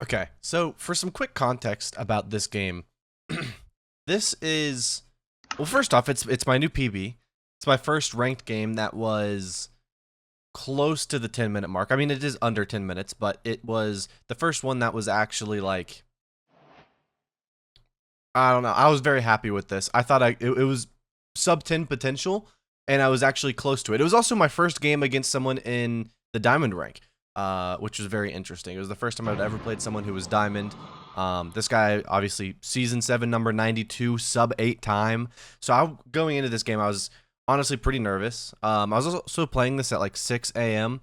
Okay, so for some quick context about this game, this is well. First off, it's my new PB. It's my first ranked game that was close to the 10-minute mark. I mean, it is under 10 minutes, but it was the first one that was actually like I don't know. I was very happy with this. I thought it was sub 10 potential, and I was actually close to it. It was also my first game against someone in the diamond rank, which was very interesting. It was the first time I'd ever played someone who was diamond. This guy, obviously, season 7, number 92, sub 8 time. So going into this game, I was honestly pretty nervous. I was also playing this at like 6 a.m.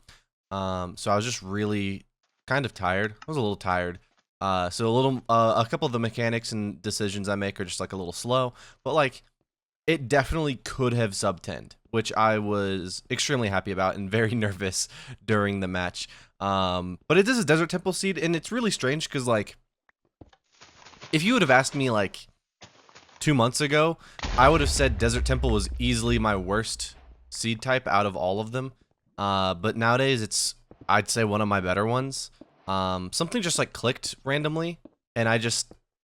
So I was just really kind of tired. I was a little tired. A couple of the mechanics and decisions I make are just like a little slow, but like it definitely could have sub 10, which I was extremely happy about and very nervous during the match. But it is a Desert Temple seed, and it's really strange because like if you would have asked me like 2 months ago, I would have said Desert Temple was easily my worst seed type out of all of them. But nowadays it's I'd say one of my better ones. Something just like clicked randomly, and I just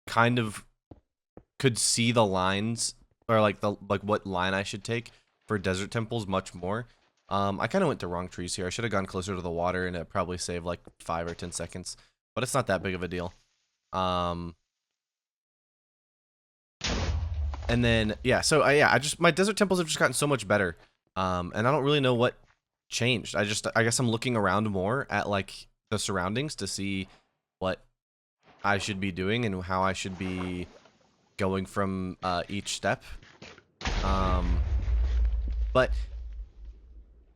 kind of could see the lines or like what line I should take for desert temples much more. I kind of went to wrong trees here. I should have gone closer to the water, and it probably saved like 5 or 10 seconds, but it's not that big of a deal. Um, and then yeah, so yeah, I just my desert temples have just gotten so much better. And I don't really know what changed. I guess I'm looking around more at like the surroundings to see what I should be doing and how I should be going from each step. Um, but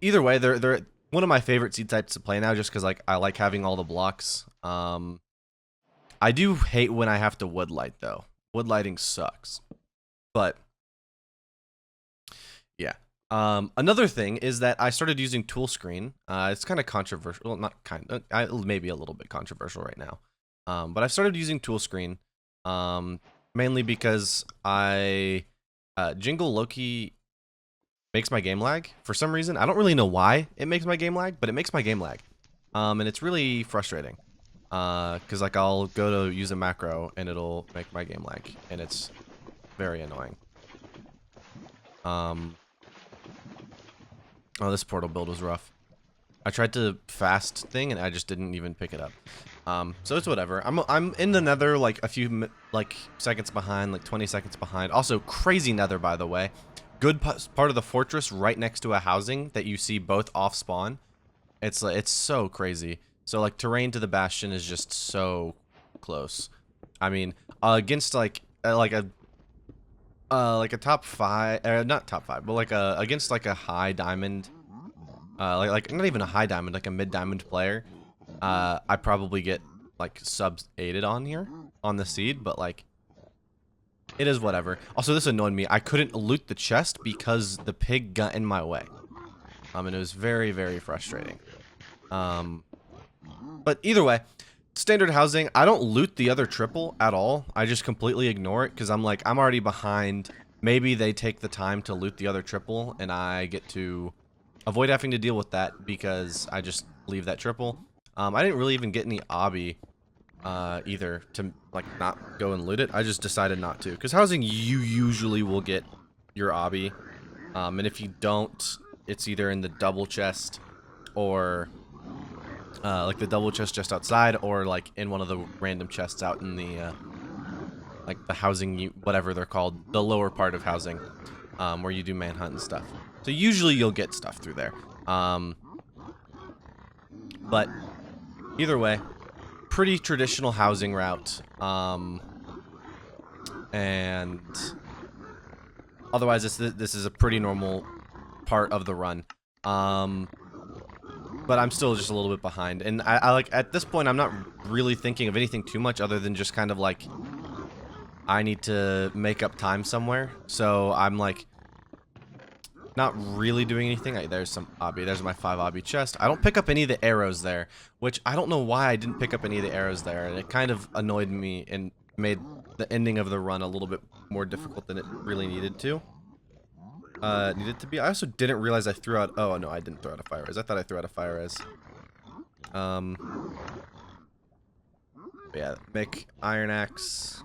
either way, they're one of my favorite seed types to play now, just because like I like having all the blocks. I do hate when I have to woodlight though. Woodlighting sucks. But yeah. Another thing is that I started using tool screen. It's kind of controversial. Well, not kind of, maybe a little bit controversial right now. But I started using tool screen, mainly because Jingle Loki makes my game lag for some reason. I don't really know why it makes my game lag, but it makes my game lag. And it's really frustrating. Because like I'll go to use a macro and it'll make my game lag, and it's very annoying. Oh, this portal build was rough. I tried to fast thing and I just didn't even pick it up. So it's whatever. I'm in the nether like a few like seconds behind, like 20 seconds behind. Also crazy nether, by the way. Good part of the fortress right next to a housing that you see both off spawn. It's so crazy. So like terrain to the bastion is just so close. I mean, against like a top five, not top five, but like against like a high diamond, like not even a high diamond, like a mid diamond player, I probably get like subs aided on here on the seed, but like it is whatever. Also, this annoyed me. I couldn't loot the chest because the pig got in my way. And it was very, very frustrating. But either way, standard housing, I don't loot the other triple at all. I just completely ignore it because I'm like, I'm already behind. Maybe they take the time to loot the other triple and I get to avoid having to deal with that because I just leave that triple. I didn't really even get any obby either to like not go and loot it. I just decided not to because housing, you usually will get your obby. And if you don't, it's either in the double chest or like the double chest just outside, or like in one of the random chests out in the like the housing, whatever they're called, the lower part of housing, where you do manhunt and stuff. So usually you'll get stuff through there. But either way, pretty traditional housing route. And otherwise, this is a pretty normal part of the run. But I'm still just a little bit behind. And I like, at this point, I'm not really thinking of anything too much other than just kind of like, I need to make up time somewhere. So I'm like, not really doing anything. There's some obby. There's my 5 obby chest. I don't pick up any of the arrows there, which I don't know why I didn't pick up any of the arrows there. And it kind of annoyed me and made the ending of the run a little bit more difficult than it really needed to. I also didn't realize I threw out, oh no, I didn't throw out a fire res. I thought I threw out a fire res. But yeah, make iron axe.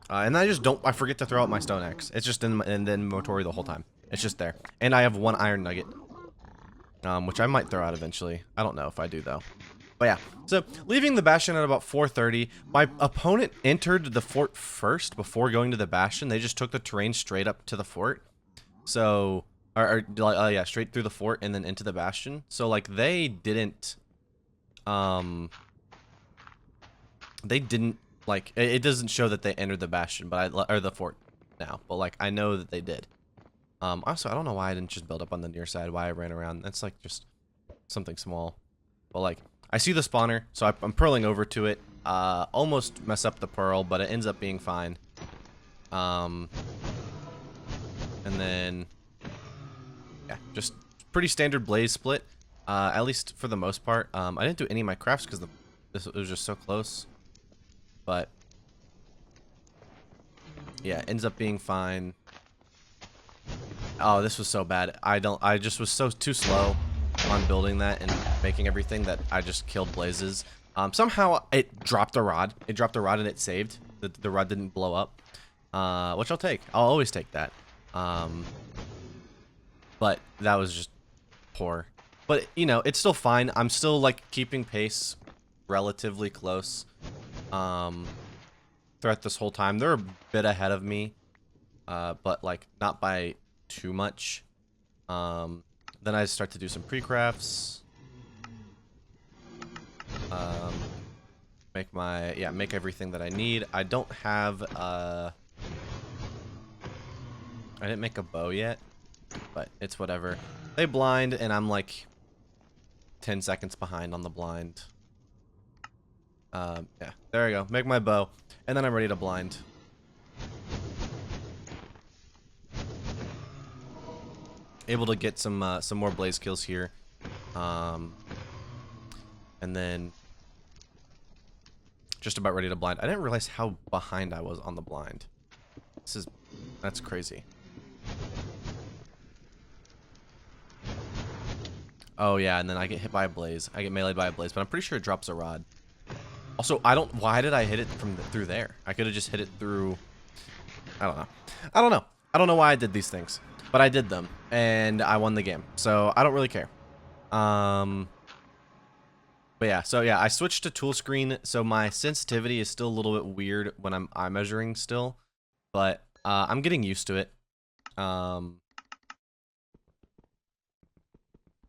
And I forget to throw out my stone axe. It's just in the inventory the whole time. It's just there. And I have 1 iron nugget. Which I might throw out eventually. I don't know if I do though. But yeah, so leaving the Bastion at about 4:30, my opponent entered the fort first before going to the Bastion. They just took the terrain straight up to the fort. So, yeah, straight through the fort and then into the Bastion. So like they didn't like it doesn't show that they entered the Bastion, but or the fort now. But like I know that they did. Also, I don't know why I didn't just build up on the near side. Why I ran around. That's like just something small. But like I see the spawner, so I'm purling over to it. Almost mess up the pearl, but it ends up being fine. And then yeah, just pretty standard blaze split. At least for the most part. I didn't do any of my crafts because it was just so close. But yeah, ends up being fine. Oh, this was so bad. I just was too slow on building that and making everything that I just killed blazes. Somehow it dropped a rod. It dropped a rod and it saved. The rod didn't blow up. Which I'll take. I'll always take that. But that was just poor. But, you know, it's still fine. I'm still, like, keeping pace relatively close. Throughout this whole time. They're a bit ahead of me. But, like, not by too much. Then I start to do some pre-crafts. Make everything that I need. I don't have, I didn't make a bow yet, but it's whatever. They blind, and I'm like 10 seconds behind on the blind. Yeah, there I go. Make my bow, and then I'm ready to blind. Able to get some more blaze kills here, and then just about ready to blind. I didn't realize how behind I was on the blind. That's crazy. Oh yeah, and then I get hit by a blaze. I get meleeed by a blaze, but I'm pretty sure it drops a rod. Also, why did I hit it through there? I could have just hit it through. I don't know. I don't know why I did these things. But I did them, and I won the game, so I don't really care. But yeah, so yeah, I switched to tool screen, so my sensitivity is still a little bit weird when I'm eye measuring still, but I'm getting used to it. And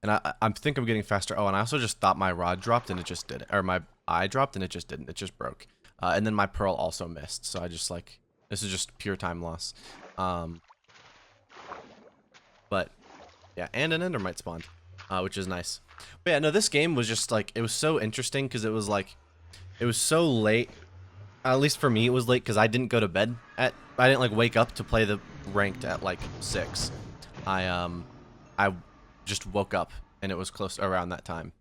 I think I'm getting faster. Oh, and I also just thought my rod dropped, and it just did it. Or my eye dropped, and it just didn't. It just broke. And then my pearl also missed, so I just like, this is just pure time loss. But yeah, and an endermite spawned, which is nice. But yeah, no, this game was just like, it was so interesting because it was like, it was so late. At least for me, it was late because I didn't go to bed I didn't like wake up to play the ranked at like 6. I just woke up and it was close around that time.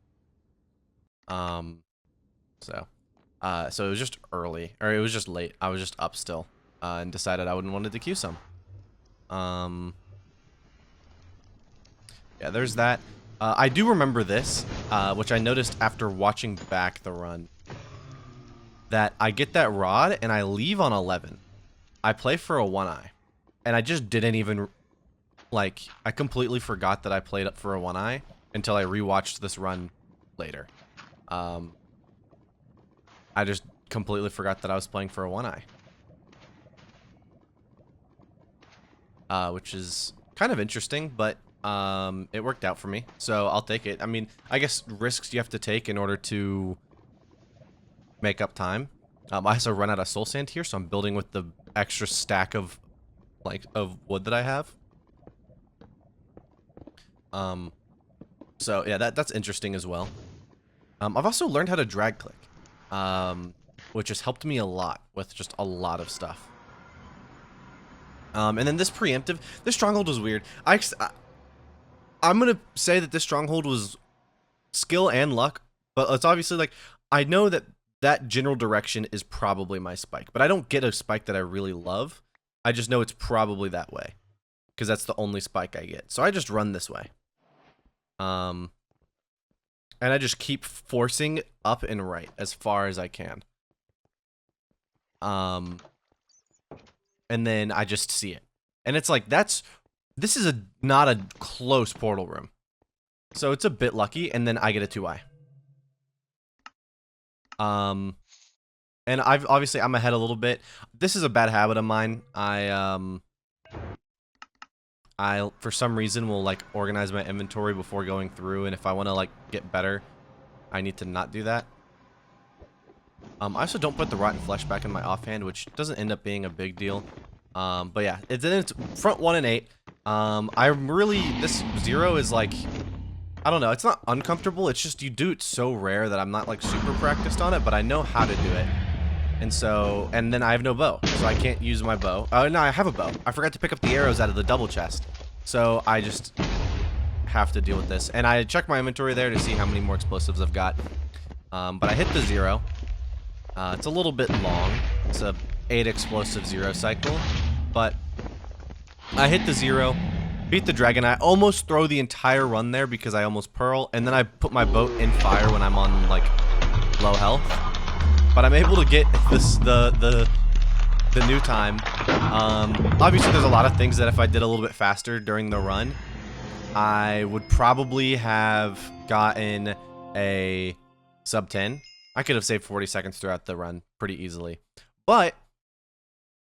So it was just early, or it was just late. I was just up still, and decided I wouldn't wanted to queue some. Yeah, there's that. I do remember this, which I noticed after watching back the run, that I get that rod and I leave on 11. I play for a 1-eye, and I just didn't even, like, I completely forgot that I played up for a 1-eye until I rewatched this run later. I just completely forgot that I was playing for a 1-eye. Which is kind of interesting, but it worked out for me, so I'll take it. I mean, I guess risks you have to take in order to make up time. I also run out of soul sand here, so I'm building with the extra stack of wood that I have. So yeah, that's interesting as well. I've also learned how to drag click, which has helped me a lot with just a lot of stuff. And then this preemptive, this stronghold was weird. I'm gonna say that this stronghold was skill and luck, but it's obviously like, I know that that general direction is probably my spike, but I don't get a spike that I really love. I just know it's probably that way, because that's the only spike I get. So I just run this way. And I just keep forcing up and right as far as I can. and then I just see it, and it's like this is not a close portal room, so it's a bit lucky, and then I get a 2i. And obviously I'm ahead a little bit. This is a bad habit of mine. I for some reason will like organize my inventory before going through, and if I want to like get better, I need to not do that. I also don't put the rotten flesh back in my offhand, which doesn't end up being a big deal. But yeah, it's front 1 and 8. This 0 is like, I don't know, it's not uncomfortable, it's just you do it so rare that I'm not like super practiced on it, but I know how to do it. And then I have no bow, so I can't use my bow. Oh, no, I have a bow. I forgot to pick up the arrows out of the double chest. So I just have to deal with this. And I checked my inventory there to see how many more explosives I've got. But I hit the 0. It's a little bit long. It's a 8 explosive 0 cycle. But I hit the 0, beat the dragon. I almost throw the entire run there because I almost pearl. And then I put my boat in fire when I'm on, like, low health. But I'm able to get the new time. Obviously, there's a lot of things that if I did a little bit faster during the run, I would probably have gotten a sub 10. I could have saved 40 seconds throughout the run pretty easily. But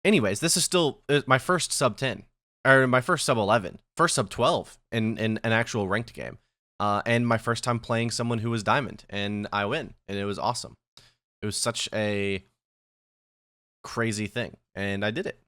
anyways, this is still my first sub 10, or my first sub 11, first sub 12 in an actual ranked game, and my first time playing someone who was diamond, and I win, and it was awesome. It was such a crazy thing, and I did it.